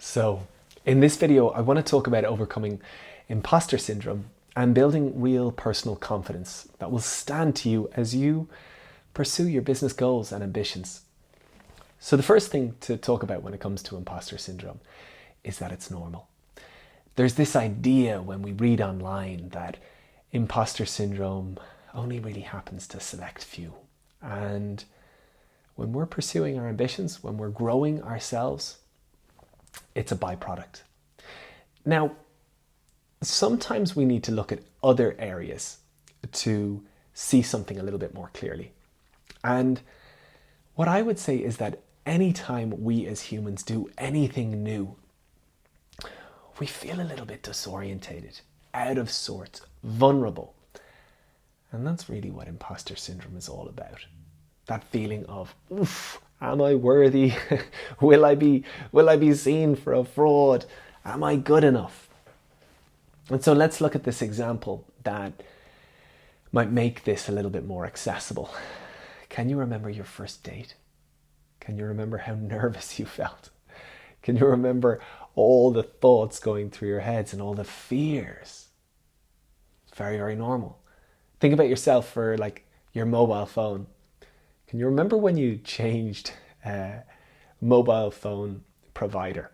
So in this video, I want to talk about overcoming imposter syndrome and building real personal confidence that will stand to you as you pursue your business goals and ambitions. So the first thing to talk about when it comes to imposter syndrome is that it's normal. There's this idea when we read online that imposter syndrome only really happens to a select few. And when we're pursuing our ambitions, when we're growing ourselves, it's a byproduct. Now, sometimes we need to look at other areas to see something a little bit more clearly. And what I would say is that anytime we as humans do anything new, we feel a little bit disorientated, out of sorts, vulnerable. And that's really what imposter syndrome is all about. That feeling of, oof, am I worthy? Will I be seen for a fraud? Am I good enough? And so let's look at this example that might make this a little bit more accessible. Can you remember your first date? Can you remember how nervous you felt? Can you remember all the thoughts going through your heads and all the fears? It's very, very normal. Think about yourself for like your mobile phone. Can you remember when you changed mobile phone provider?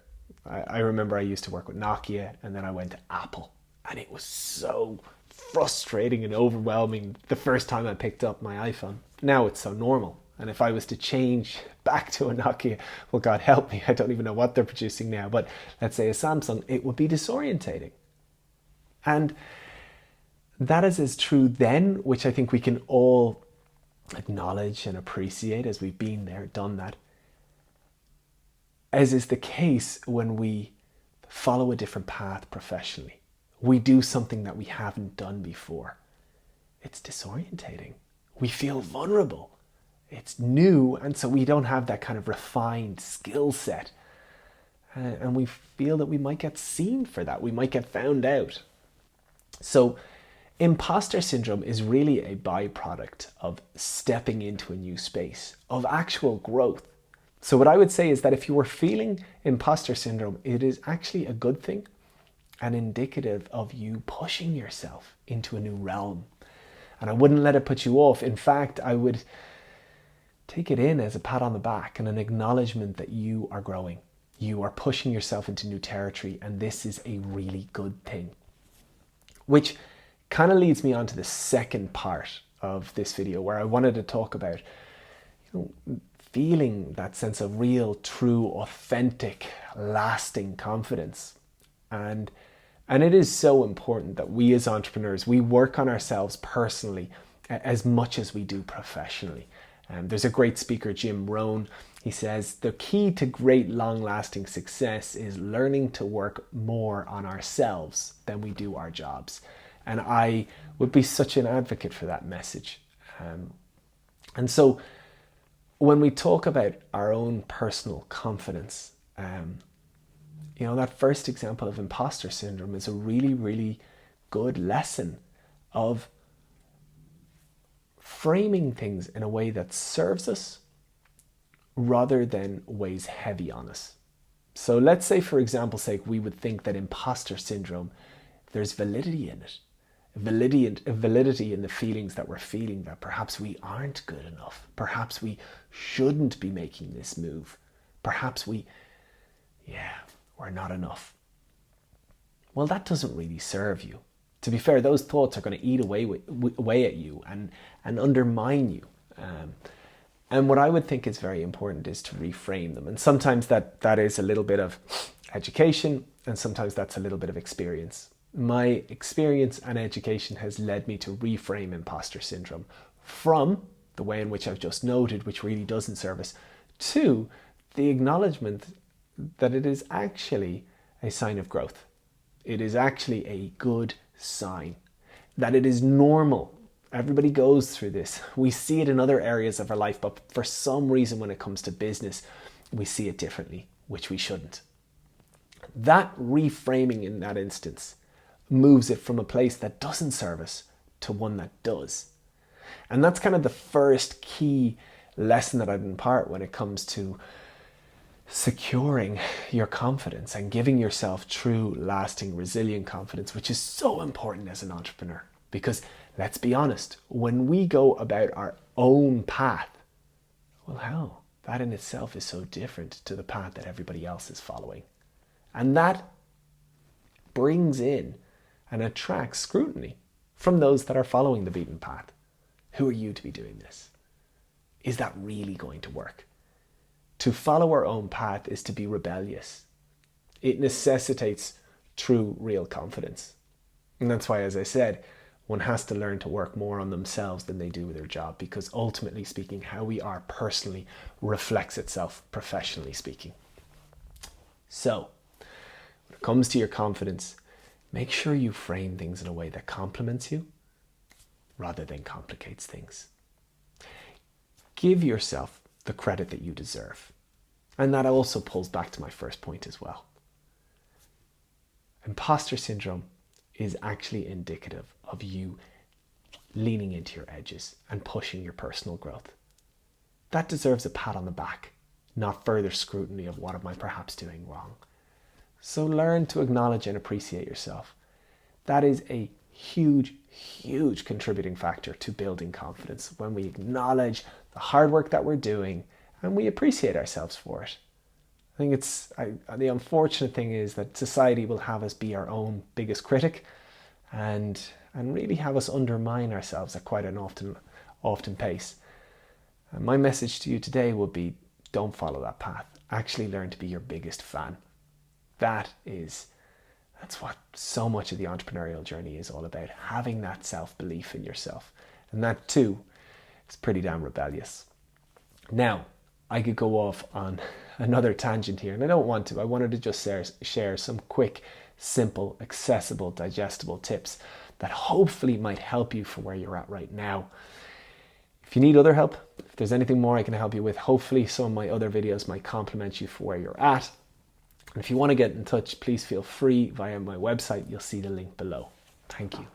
I remember I used to work with Nokia and then I went to Apple, and it was so frustrating and overwhelming the first time I picked up my iPhone. Now it's so normal. And if I was to change back to a Nokia, well, God help me, I don't even know what they're producing now, but let's say a Samsung, it would be disorientating. And that is as true then, which I think we can all acknowledge and appreciate as we've been there, done that, as is the case when we follow a different path professionally. We do something that we haven't done before. It's disorientating. We feel vulnerable. It's new, and so we don't have that kind of refined skill set. And we feel that we might get seen for that. We might get found out. So imposter syndrome is really a byproduct of stepping into a new space, of actual growth. So what I would say is that if you were feeling imposter syndrome, it is actually a good thing and indicative of you pushing yourself into a new realm. And I wouldn't let it put you off. In fact, I would take it in as a pat on the back and an acknowledgement that you are growing. You are pushing yourself into new territory, and this is a really good thing. Which kind of leads me on to the second part of this video, where I wanted to talk about feeling that sense of real, true, authentic, lasting confidence. And it is so important that we as entrepreneurs, we work on ourselves personally as much as we do professionally. There's a great speaker, Jim Rohn. He says, the key to great long-lasting success is learning to work more on ourselves than we do our jobs. And I would be such an advocate for that message. And so when we talk about our own personal confidence, that first example of imposter syndrome is a really, really good lesson of framing things in a way that serves us rather than weighs heavy on us. So let's say, for example's sake, we would think that imposter syndrome, there's validity in it. Validity in the feelings that we're feeling, that perhaps we aren't good enough. Perhaps we shouldn't be making this move. Perhaps we're not enough. Well, that doesn't really serve you. To be fair, those thoughts are going to eat away at you and undermine you. And what I would think is very important is to reframe them. And sometimes that is a little bit of education, and sometimes that's a little bit of experience. My experience and education has led me to reframe imposter syndrome from the way in which I've just noted, which really doesn't serve us, to the acknowledgement that it is actually a sign of growth. It is actually a good sign, that it is normal. Everybody goes through this. We see it in other areas of our life, but for some reason when it comes to business, we see it differently, which we shouldn't. That reframing in that instance moves it from a place that doesn't serve us to one that does. And that's kind of the first key lesson that I'd impart when it comes to securing your confidence and giving yourself true, lasting, resilient confidence, which is so important as an entrepreneur. Because let's be honest, when we go about our own path, well, hell, that in itself is so different to the path that everybody else is following. And that brings in and attracts scrutiny from those that are following the beaten path. Who are you to be doing this? Is that really going to work? To follow our own path is to be rebellious. It necessitates true, real confidence. And that's why, as I said, one has to learn to work more on themselves than they do with their job, because ultimately speaking, how we are personally reflects itself professionally speaking. So, when it comes to your confidence, make sure you frame things in a way that compliments you rather than complicates things. Give yourself the credit that you deserve. And that also pulls back to my first point as well. Imposter syndrome is actually indicative of you leaning into your edges and pushing your personal growth. That deserves a pat on the back, not further scrutiny of what am I perhaps doing wrong. So learn to acknowledge and appreciate yourself. That is a huge, huge contributing factor to building confidence, when we acknowledge the hard work that we're doing and we appreciate ourselves for it. I think the unfortunate thing is that society will have us be our own biggest critic and really have us undermine ourselves at quite an often pace. And my message to you today would be, don't follow that path. Actually learn to be your biggest fan. That's what so much of the entrepreneurial journey is all about, having that self-belief in yourself. And that too is pretty damn rebellious. Now, I could go off on another tangent here, and I don't want to. I wanted to just share some quick, simple, accessible, digestible tips that hopefully might help you from where you're at right now. If you need other help, if there's anything more I can help you with, hopefully some of my other videos might complement you for where you're at. And if you want to get in touch, please feel free via my website. You'll see the link below. Thank you.